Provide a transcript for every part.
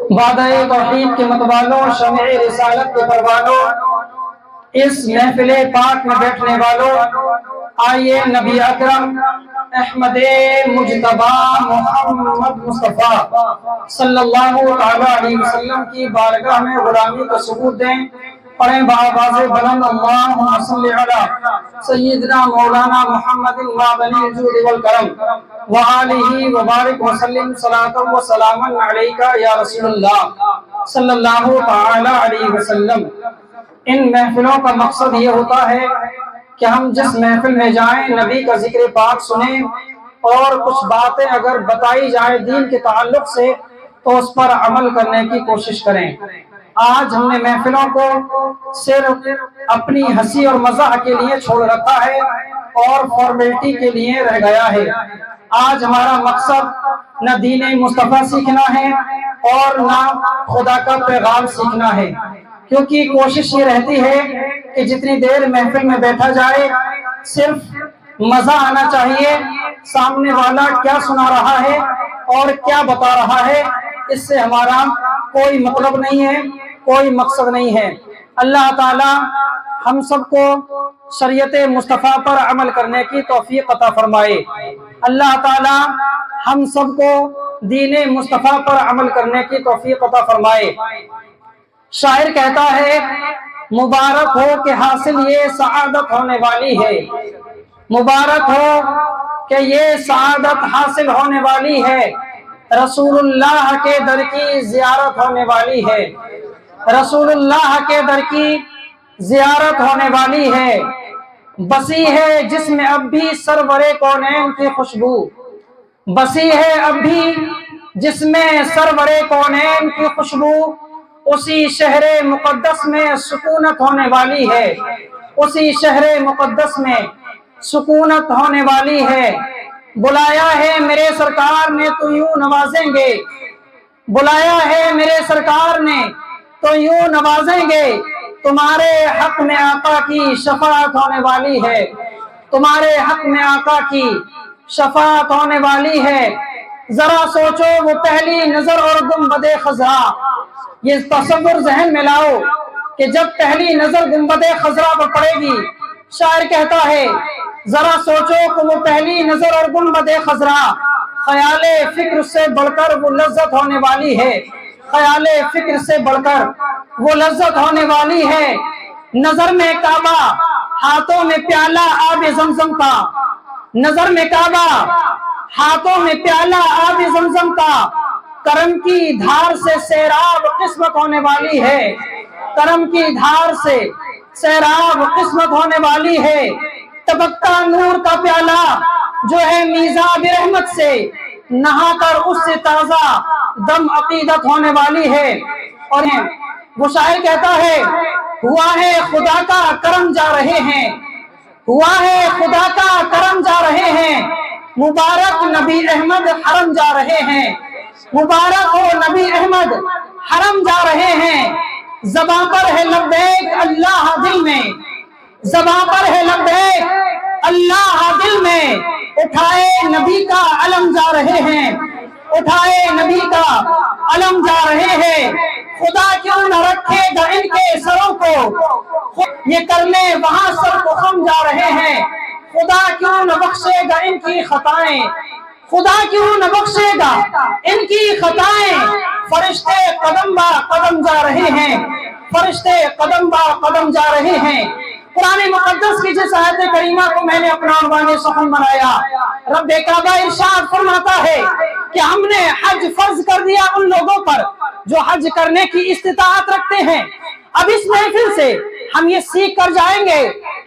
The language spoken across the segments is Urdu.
وعدہ توحید کے متوالوں، شمع رسالت کے پروانوں، اس محفل پاک میں بیٹھنے والوں، آئیے نبی اکرم احمد مجتبی محمد مصطفیٰ صلی اللہ علیہ وسلم کی بارگاہ میں غلامی کا ثبوت دیں۔ پڑھیں بآواز بلند اللہم صلی علی سیدنا مولانا محمد معدنی الجود والکرم وآلہ وبارک وسلم صلاۃ و سلاما علیکہ یا رسول اللہ صلی اللہ علیہ وسلم۔ ان محفلوں کا مقصد یہ ہوتا ہے کہ ہم جس محفل میں جائیں نبی کا ذکر پاک سنیں، اور کچھ باتیں اگر بتائی جائیں دین کے تعلق سے تو اس پر عمل کرنے کی کوشش کریں۔ آج ہم نے محفلوں کو صرف اپنی ہنسی اور مزاح کے لیے چھوڑ رکھا ہے اور فارمیلٹی کے لیے رہ گیا ہے۔ آج ہمارا مقصد نہ دین مصطفیٰ سیکھنا ہے اور نہ خدا کا پیغام سیکھنا ہے، کیونکہ کوشش یہ رہتی ہے کہ جتنی دیر محفل میں بیٹھا جائے صرف مزہ آنا چاہیے، سامنے والا کیا سنا رہا ہے اور کیا بتا رہا ہے اس سے ہمارا کوئی مطلب نہیں ہے، کوئی مقصد نہیں ہے۔ اللہ تعالی ہم سب کو شریعت مصطفیٰ پر عمل کرنے کی توفیق عطا فرمائے۔ اللہ تعالی ہم سب کو دین مصطفیٰ پر عمل کرنے کی توفیق عطا فرمائے۔ شاعر کہتا ہے مبارک ہو کہ حاصل یہ سعادت ہونے والی ہے، مبارک ہو کہ یہ سعادت حاصل ہونے والی ہے، رسول اللہ کے در کی زیارت ہونے والی ہے، رسول اللہ کے در کی زیارت ہونے والی ہے۔ بسی ہے جس میں اب بھی سرور کونین کی خوشبو، بسی ہے اب بھی جس میں سرور کونین کی خوشبو، اسی شہر مقدس میں سکونت ہونے والی ہے، اسی شہر مقدس میں سکونت ہونے والی ہے۔ بلایا ہے میرے سرکار نے تو یوں نوازیں گے، بلایا ہے میرے سرکار نے تو یوں نوازیں گے، تمہارے حق میں آقا کی شفاعت ہونے والی ہے، تمہارے حق میں آقا کی شفاعت ہونے والی ہے۔ ذرا سوچو وہ پہلی نظر اور گنبد خضرا، یہ تصور ذہن میں لاؤ کہ جب پہلی نظر گنبد خضرا پر پڑے گی، شاعر کہتا ہے ذرا سوچو کہ وہ پہلی نظر اور گنبد خضرا، خیال فکر سے بڑھ کر وہ لذت ہونے والی ہے، خیال فکر سے بڑھ کر وہ لذت ہونے والی ہے۔ نظر میں کعبہ ہاتھوں میں پیالہ آب زمزم کا، نظر میں کعبہ ہاتھوں میں پیالہ آب زمزم کا، کرم کی دھار سے سیراب قسمت ہونے والی ہے، کرم کی دھار سے سیراب قسمت ہونے والی ہے۔ تبکتا نور کا پیالہ جو ہے میزاب رحمت سے، نہا کر اس سے تازہ دم عقیدت ہونے والی ہے۔ اور وہ شاعر کہتا ہے ہوا ہے خدا کا کرم جا رہے ہیں، ہوا ہے خدا کا کرم جا رہے ہیں، مبارک نبی احمد حرم جا رہے ہیں، مبارک ہو نبی احمد حرم جا رہے ہیں۔ زباں پر ہے لبیک اللہ دل میں، زباں پر ہے لبیک اللہ دل میں، اٹھائے نبی کا علم جا رہے ہیں، اٹھائے نبی کا علم جا رہے ہیں۔ خدا کیوں نہ رکھے گا ان کے سروں کو، یہ کرنے وہاں سر کو خم جا رہے ہیں۔ خدا کیوں نہ بخشے گا ان کی خطائیں، خدا کیوں نہ بخشے گا ان کی خطائیں، فرشتے قدم با قدم جا رہے ہیں، فرشتے قدم با قدم جا رہے ہیں۔ قرآن مقدس کی جس آیت کریمہ کو میں نے اپنا عنوان سخن بنایا، رب کعبہ ارشاد فرماتا ہے کہ ہم نے حج فرض کر دیا ان لوگوں پر جو حج کرنے کی استطاعت رکھتے ہیں۔ اب اس محفل سے ہم یہ سیکھ کر جائیں گے،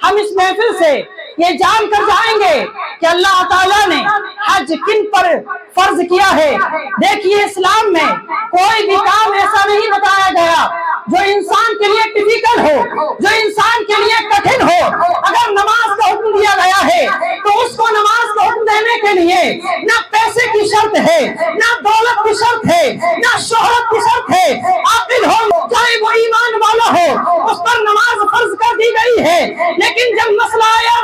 ہم اس محفل سے یہ جان کر جائیں گے کہ اللہ تعالیٰ نے حج کن پر فرض کیا ہے۔ دیکھیے اسلام میں کوئی بھی کام ایسا نہیں بتایا گیا جو انسان کے لیے ٹیپیکل ہو، جو انسان کے لیے کٹھن ہو۔ اگر نماز کا حکم دیا گیا ہے تو اس کو نماز کا حکم دینے کے لیے نہ پیسے کی شرط ہے، نہ دولت کی شرط ہے، نہ شہرت کی شرط ہے۔ عاقل ہو چاہے وہ ایمان والا ہو، اس پر نماز فرض کر دی گئی ہے۔ لیکن جب مسئلہ آیا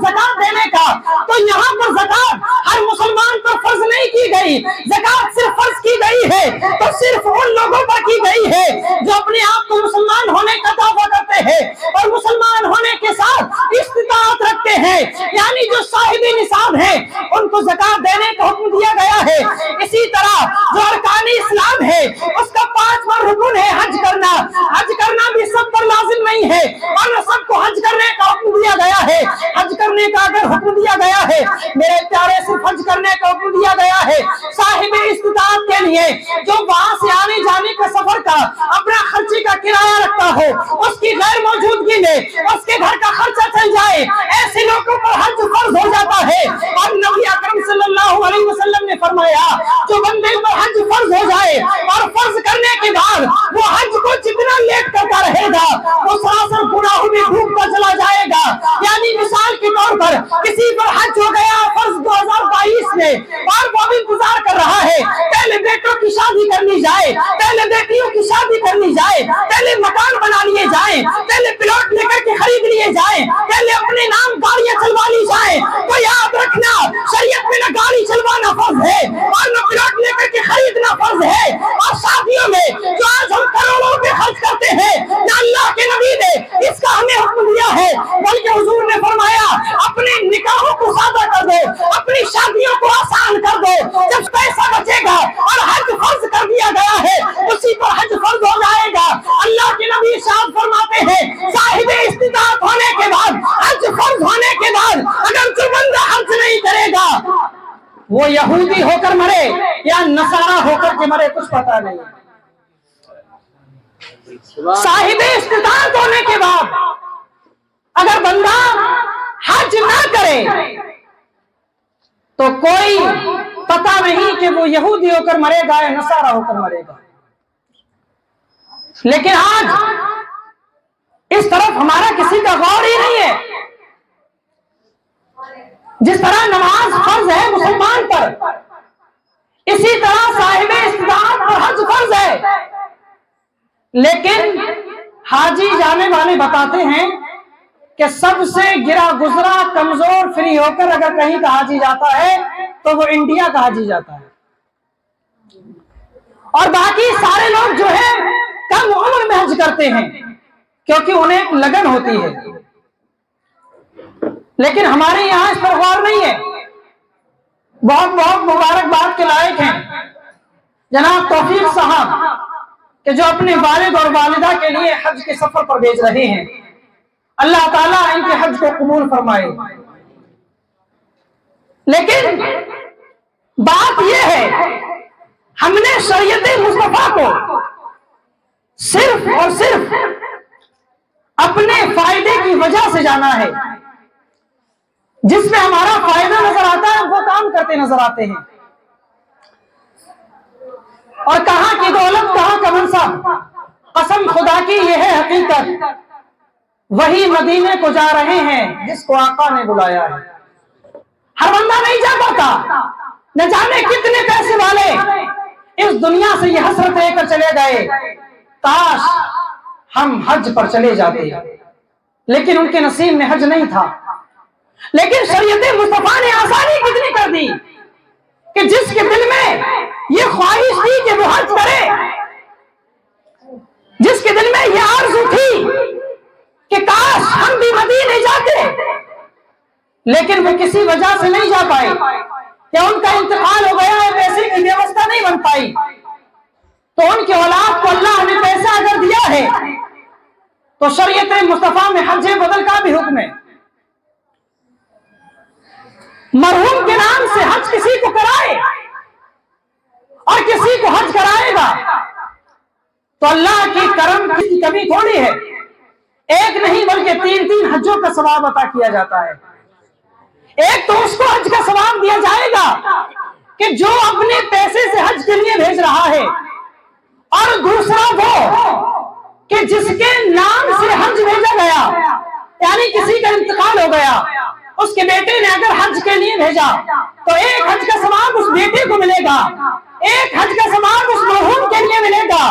زکات دینے کا تو یہاں پر زکات ہر مسلمان پر فرض نہیں کی گئی، زکات صرف فرض کی گئی ہے تو صرف ان لوگوں پر کی گئی ہے جو اپنے آپ کو مسلمان ہونے کا دعویٰ کرتے ہیں اور مسلمان ہونے کے ساتھ استطاعت رکھتے ہیں، یعنی جو صاحب نصاب ہیں ان کو زکات دینے کا حکم دیا گیا ہے۔ اسی طرح جو ارکان اسلام ہے اس کا 5واں رکن ہے حج کرنا۔ حج کرنا بھی سب پر لازم نہیں ہے اور سب کو حج کرنے کا حکم دیا گیا ہے۔ حج کرنے کا اگر حکم دیا گیا ہے میرے پیارے، صرف حج کرنے کا حکم دیا گیا ہے صاحب استطاعت کے لیے، جو وہاں سے آنے جانے کا سفر کا اپنا خرچے کا کرایہ رکھتا ہو، اس کی غیر موجودگی میں اس کے گھر کا خرچہ چل جائے، ایسے لوگوں پر حج فرض ہو جاتا ہے۔ اور نبی اکرم صلی اللہ علیہ وسلم نے فرمایا جو بندے پر حج فرض ہو جائے اور فرض کرنے کے بعد وہ حج کو جتنا لیٹ کرتا رہے گا وہ سراسر گناہوں میں ڈوبتا چلا جائے گا۔ یعنی مثال کے طور پر کسی پر حج ہو گیا فرض 2022 میں اور وہ بھی انتظار کر رہا ہے پہلے بیٹوں کی شادی کرنی جائے، پہلے بیٹیوں کی شادی کرنی جائے، پہلے مکان بنا لیے جائیں، پہلے پلاٹ لے کر کے خرید لیے جائیں، پہلے اپنے نام گاڑیاں چلوا لی جائیں۔ تو یاد رکھنا شریعت میں نہ گاڑی چلوانا فرض ہے اور نہ پلاٹ لے کر کے خریدنا فرض ہے، اور شادیوں میں جو آج ہم کروڑوں روپے خرچ کرتے ہیں نہ اللہ کے نبی نے اس کا ہمیں حکم دیا ہے، بلکہ حضور نے فرمایا اپنے نکاحوں کو سادہ کر دو، اپنی شادیوں کو آسان کر دو، جب پیسہ بچے گا اور حج فرض کر دیا گیا ہے اسی پر حج فرض ہو جائے گا۔ اللہ کے نبی ارشاد فرماتے ہیں صاحب استطاعت ہونے کے بعد، حج فرض ہونے کے بعد اگر جو بندہ حج نہیں کرے گا وہ یہودی ہو کر مرے یا نصارہ ہو کر کے مرے کچھ پتہ نہیں۔ صاحب استطاعت ہونے کے بعد اگر بندہ حج نہ کرے تو کوئی پتہ نہیں کہ وہ یہودی ہو کر مرے گا یا نصارہ ہو کر مرے گا۔ لیکن آج اس طرف ہمارا کسی کا غور ہی نہیں ہے۔ جس طرح نماز فرض ہے مسلمان پر، اسی طرح صاحب استطاعت پر حج فرض ہے، لیکن حاجی جانے والے بتاتے ہیں کہ سب سے گرا گزرا کمزور فری ہو کر اگر کہیں کا حاجی جاتا ہے تو وہ انڈیا کا حاجی جاتا ہے، اور باقی سارے لوگ جو ہے کم عمر میں حج کرتے ہیں کیونکہ انہیں ایک لگن ہوتی ہے۔ لیکن ہمارے یہاں اس پر غور نہیں ہے۔ بہت بہت مبارکباد کے لائق ہیں جناب توفیق صاحب کہ جو اپنے والد اور والدہ کے لیے حج کے سفر پر بھیج رہے ہیں، اللہ تعالیٰ ان کے حج کو قبول فرمائے۔ لیکن بات یہ ہے ہم نے شریعت مصطفیٰ کو صرف اور صرف اپنے فائدے کی وجہ سے جانا ہے، جس میں ہمارا فائدہ نظر آتا ہے وہ کام کرتے نظر آتے ہیں، اور کہاں کی دولت کہاں کا منصب، قسم خدا کی یہ ہے حقیقت، وہی مدینے کو جا رہے ہیں جس کو آقا نے بلایا ہے۔ ہر بندہ نہیں جا پاتا، نہ جانے کتنے پیسے والے اس دنیا سے یہ حسرت لے کر چلے گئے کاش ہم حج پر چلے جاتے، لیکن ان کے نصیب میں حج نہیں تھا۔ لیکن شریعت مصطفیٰ نے آسانی کتنی کر دی کہ جس کے دل میں یہ خواہش تھی کہ وہ حج کرے، جس کے دل میں یہ آرزو تھی کہ کاش ہم بھی مدینے جاتے، لیکن وہ کسی وجہ سے نہیں جا پائے، یا ان کا انتقال ہو گیا ہے، پیسے کی ویوستھا نہیں بن پائی، تو ان کی اولاد کو اللہ نے پیسہ اگر دیا ہے تو شریعت مصطفیٰ میں حج بدل کا بھی حکم ہے۔ مرحوم کے نام سے حج کسی کو کرائے اور کسی کو حج کرائے گا تو اللہ کی کرم کی کمی تھوڑی ہے، ایک نہیں بلکہ 3 حجوں کا ثواب عطا کیا جاتا ہے۔ ایک تو اس کو حج کا ثواب دیا جائے گا کہ جو اپنے پیسے سے حج کے لیے بھیج رہا ہے، اور دوسرا وہ کہ جس کے نام سے حج بھیجا گیا، یعنی کسی کا انتقال ہو گیا، اس کے بیٹے نے اگر حج کے لیے بھیجا تو ایک حج کا ثواب اس بیٹے کو ملے گا، ایک حج کا ثواب اس مرحوم کے لیے ملے گا،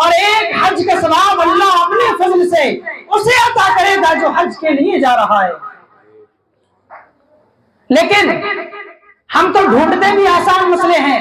اور ایک حج کا ثواب اللہ اپنے فضل سے اسے عطا کرے گا جو حج کے لیے جا رہا ہے۔ لیکن ہم تو ڈھونڈتے بھی آسان مسئلے ہیں،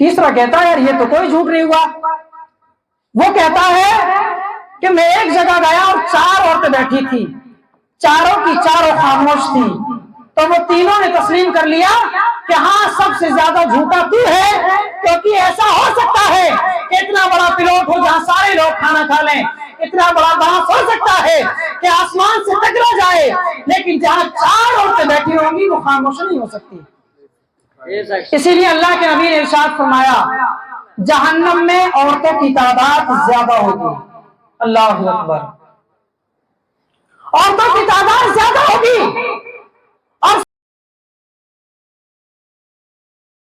تیسرا کہتا ہے یار یہ تو کوئی جھوٹ نہیں ہوا. وہ کہتا ہے کہ میں ایک جگہ گیا اور 4 عورتیں بیٹھی تھی, چاروں کی چاروں خاموش تھی, تو وہ تینوں نے تسلیم کر لیا کہ ہاں سب سے زیادہ جھوٹا تو ہے, کیونکہ ایسا ہو سکتا ہے کہ اتنا بڑا پلاٹ ہو جہاں سارے لوگ کھانا کھا لیں, اتنا بڑا باس ہو سکتا ہے کہ آسمان سے ٹکرا جائے, لیکن جہاں 4 عورتیں بیٹھی ہوں گی وہ خاموش نہیں ہو سکتی. اسی لیے اللہ کے نبی نے ارشاد فرمایا جہنم میں عورتوں کی تعداد زیادہ ہوگی. اللہ اکبر, عورتوں کی تعداد زیادہ ہوگی,